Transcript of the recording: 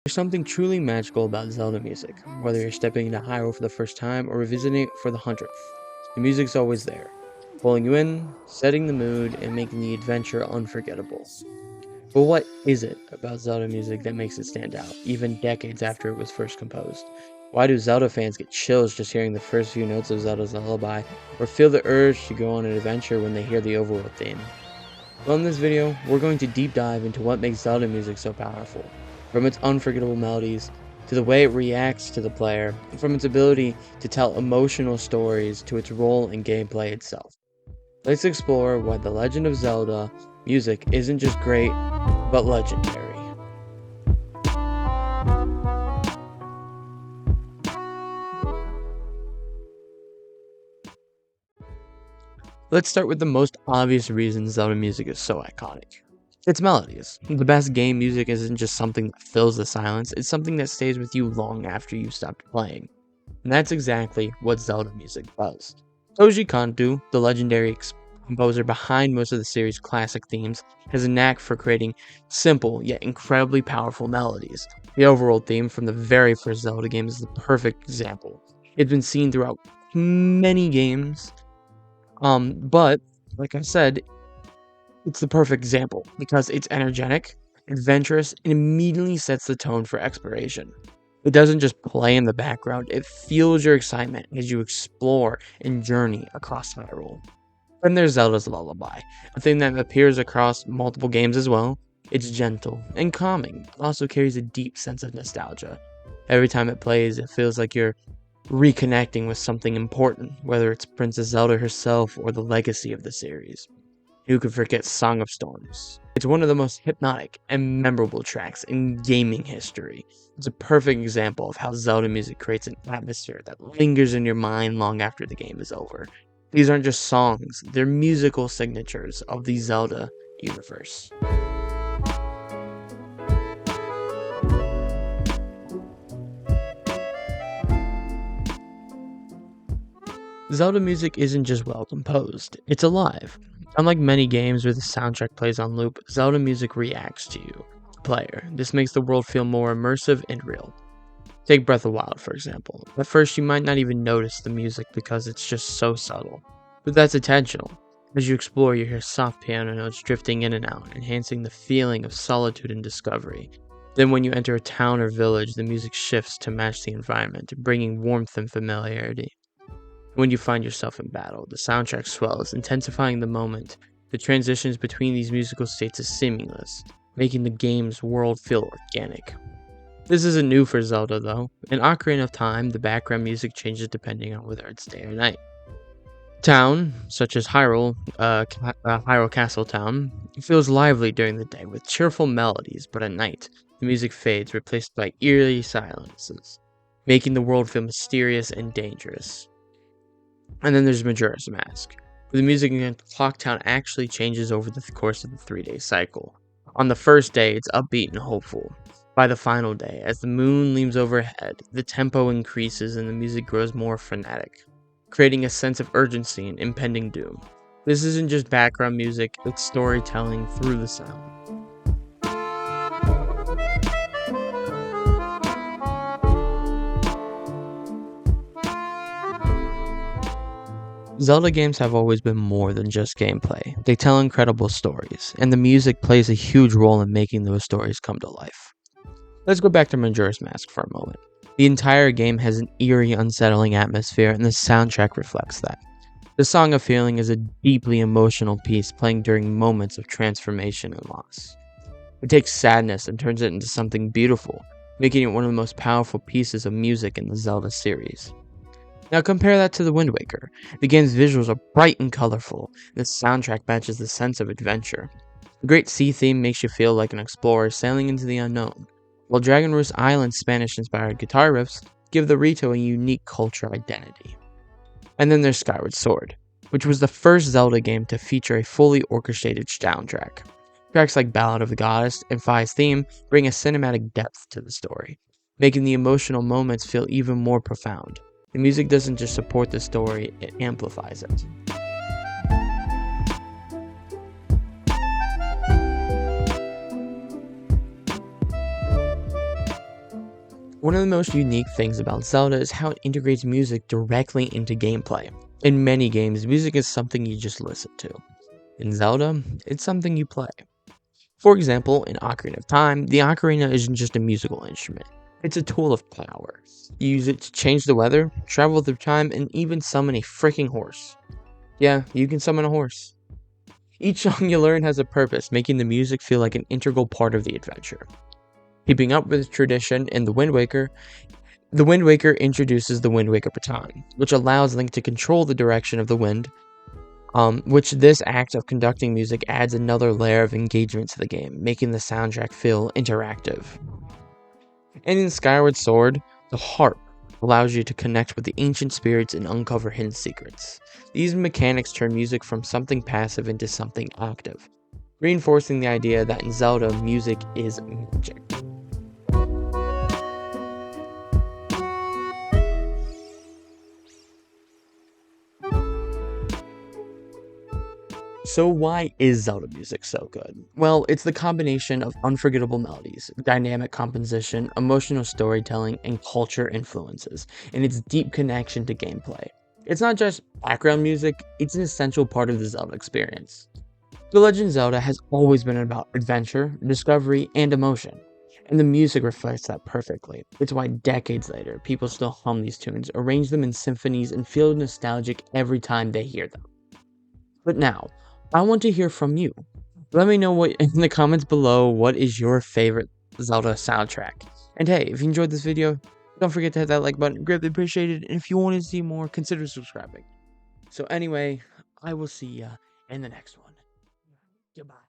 There's something truly magical about Zelda music, whether you're stepping into Hyrule for the first time or revisiting it for the 100th. The music's always there, pulling you in, setting the mood, and making the adventure unforgettable. But what is it about Zelda music that makes it stand out, even decades after it was first composed? Why do Zelda fans get chills just hearing the first few notes of Zelda's lullaby, or feel the urge to go on an adventure when they hear the overworld theme? Well, in this video, we're going to deep dive into what makes Zelda music so powerful, from its unforgettable melodies, to the way it reacts to the player, and from its ability to tell emotional stories to its role in gameplay itself. Let's explore why the Legend of Zelda music isn't just great, but legendary. Let's start with the most obvious reason Zelda music is so iconic. Its melodies. The best game music isn't just something that fills the silence, it's something that stays with you long after you stopped playing. And that's exactly what Zelda music does. Toji Kanto, the legendary composer behind most of the series' classic themes, has a knack for creating simple yet incredibly powerful melodies. The overall theme from the very first Zelda game is the perfect example. It's been seen throughout many games, but like I said, it's the perfect example because it's energetic, adventurous, and immediately sets the tone for exploration. It doesn't just play in the background, it fuels your excitement as you explore and journey across Hyrule. Then there's Zelda's Lullaby, a thing that appears across multiple games as well. It's gentle and calming, but also carries a deep sense of nostalgia. Every time it plays, it feels like you're reconnecting with something important, whether it's Princess Zelda herself or the legacy of the series. Who could forget Song of Storms? It's one of the most hypnotic and memorable tracks in gaming history. It's a perfect example of how Zelda music creates an atmosphere that lingers in your mind long after the game is over. These aren't just songs, they're musical signatures of the Zelda universe. Zelda music isn't just well composed, it's alive. Unlike many games where the soundtrack plays on loop, Zelda music reacts to you, the player. This makes the world feel more immersive and real. Take Breath of the Wild, for example. At first, you might not even notice the music because it's just so subtle. But that's intentional. As you explore, you hear soft piano notes drifting in and out, enhancing the feeling of solitude and discovery. Then when you enter a town or village, the music shifts to match the environment, bringing warmth and familiarity. When you find yourself in battle, the soundtrack swells, intensifying the moment. The transitions between these musical states is seamless, making the game's world feel organic. This isn't new for Zelda though. In Ocarina of Time, the background music changes depending on whether it's day or night. Town, such as Hyrule Castle Town, feels lively during the day with cheerful melodies, but at night, the music fades, replaced by eerie silences, making the world feel mysterious and dangerous. And then there's Majora's Mask, where the music in Clock Town actually changes over the course of the 3-day cycle. On the first day, it's upbeat and hopeful. By the final day, as the moon looms overhead, the tempo increases and the music grows more frenetic, creating a sense of urgency and impending doom. This isn't just background music, it's storytelling through the sound. Zelda games have always been more than just gameplay. They tell incredible stories, and the music plays a huge role in making those stories come to life. Let's go back to Majora's Mask for a moment. The entire game has an eerie, unsettling atmosphere, and the soundtrack reflects that. The Song of Feeling is a deeply emotional piece playing during moments of transformation and loss. It takes sadness and turns it into something beautiful, making it one of the most powerful pieces of music in the Zelda series. Now compare that to The Wind Waker. The game's visuals are bright and colorful, and the soundtrack matches the sense of adventure. The Great Sea theme makes you feel like an explorer sailing into the unknown, while Dragon Roost Island's Spanish-inspired guitar riffs give the Rito a unique cultural identity. And then there's Skyward Sword, which was the first Zelda game to feature a fully orchestrated soundtrack. Tracks like Ballad of the Goddess and Fi's theme bring a cinematic depth to the story, making the emotional moments feel even more profound. The music doesn't just support the story, it amplifies it. One of the most unique things about Zelda is how it integrates music directly into gameplay. In many games, music is something you just listen to. In Zelda, it's something you play. For example, in Ocarina of Time, the ocarina isn't just a musical instrument. It's a tool of power. You use it to change the weather, travel through time, and even summon a freaking horse. Yeah, you can summon a horse. Each song you learn has a purpose, making the music feel like an integral part of the adventure. Keeping up with tradition in the Wind Waker introduces the Wind Waker baton, which allows Link to control the direction of the wind, which this act of conducting music adds another layer of engagement to the game, making the soundtrack feel interactive. And in Skyward Sword, the harp allows you to connect with the ancient spirits and uncover hidden secrets. These mechanics turn music from something passive into something active, reinforcing the idea that in Zelda, music is magic. So why is Zelda music so good? Well, it's the combination of unforgettable melodies, dynamic composition, emotional storytelling, and culture influences, and its deep connection to gameplay. It's not just background music, it's an essential part of the Zelda experience. The Legend of Zelda has always been about adventure, discovery, and emotion, and the music reflects that perfectly. It's why decades later, people still hum these tunes, arrange them in symphonies, and feel nostalgic every time they hear them. But now, I want to hear from you. Let me know what in the comments below what is your favorite Zelda soundtrack. And hey, if you enjoyed this video, don't forget to hit that like button, greatly appreciated. And if you want to see more, consider subscribing. So anyway, I will see ya in the next one. Goodbye.